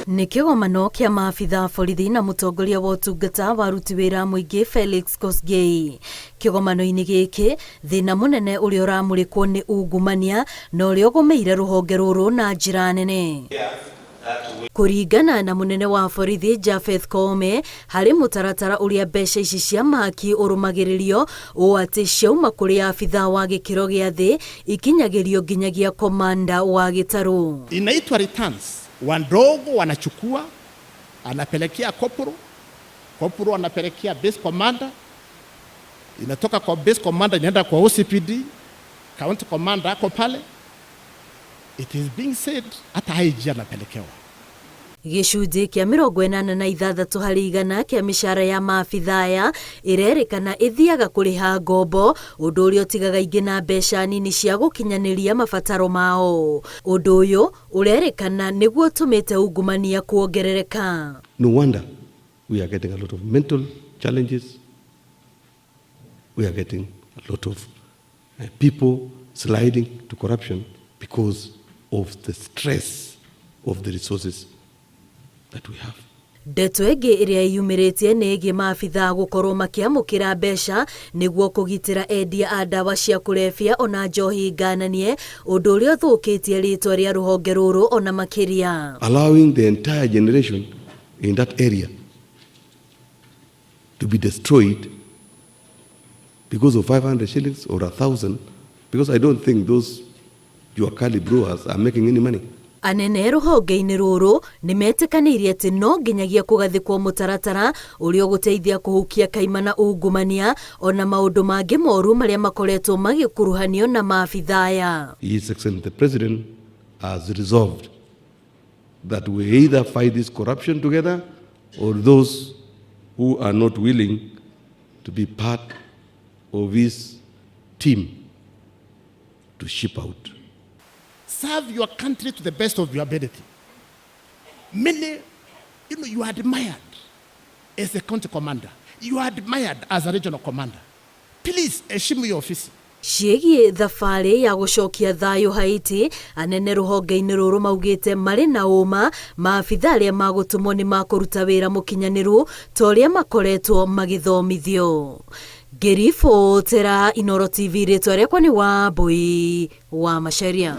Nĩ kĩgomano kĩa maabitha borithi na mũtongoria wa ũtungata wa aruti wĩra mũingĩ Felix Kosgei. Kĩgomano-inĩ gĩkĩ thĩna mũnene ũrĩa ũramũrĩkwo nĩ ungumania na ũrĩa ũgũmĩire rũhonge rũrũ na njĩra nene. Kũringana na mũnene wa borithi Koome, harĩ mũtaratara ũrĩa mbeca ici cia mahaki ũrũmagĩrĩrio ũũ atĩ ciauma kũrĩ abitha wa gĩkĩro gĩa thĩ ikinyagĩrio nginyagia komanda wa gĩtarũ. Inaitwa returns. Wandogo wanachukua, anapelekea kopuru anapelekea base commander, inatoka kwa base commander inaenda kwa OCPD, county commander ako pale. It is being said hata IG anapelekewa. Gĩcunjĩ kĩa 86 harĩ igana kĩa mĩcara ya maabitha aya ĩrerĩkana ĩthiaga kũrĩha ngombo, ũndũ ũrĩa ũtigaga ingĩ na mbeca nini cia gũkinyanĩria mabataro mao. Ũndũ ũyũ ũrerĩkana nĩguo ũtũmĩte ungumania kuongerereka. No wonder we are getting a lot of mental challenges. We are getting a lot of people sliding to corruption because of the stress of the resources that we have. Ndeto ĩngĩ ĩrĩa yumĩrĩtie nĩ ĩgiĩ maabitha gũkorwo makĩamũkĩra mbeca nĩguo kũgitĩra endia a ndawa cia kũrebia ona njohi ngananie, ũndũ ũrĩa ũthũkĩtie rĩtwa rĩa rũhonge rũrũ ona makĩria. Allowing the entire generation in that area to be destroyed because of 500 shillings or 1,000, because I don't think those Juakali brewers are making any money. Anene rũhonge-inĩ rũrũ nĩmetĩkanĩirie atĩ no nginyagia kũgathĩkwo mũtaratara ũrĩa ũgũteithia kũhukia kaimana ungumania ona maũndũ mangĩ moru marĩa makoretwo magĩkuruhanio na maabitha aya. His Excellency the President has resolved that we either fight this corruption together or those who are not willing to be part of his team to ship out. Serve your country to the best of your ability. Many, you are admired as a county commander. You are admired as a regional commander. Please, heshimu your office. Ciĩgiĩ thabarĩ ya gũcokia thayũ Haiti, anene rũhonge-inĩ rũrũ maugĩte marĩ na ũma maabitha arĩa magũtũmwo nĩ makũruta wĩra mũkinyanĩru ta ũrĩa makoretwo magĩthomithio. Ngĩribotera Inooro TV, rĩtwa rĩakwa nĩ Wambui wa Macharia.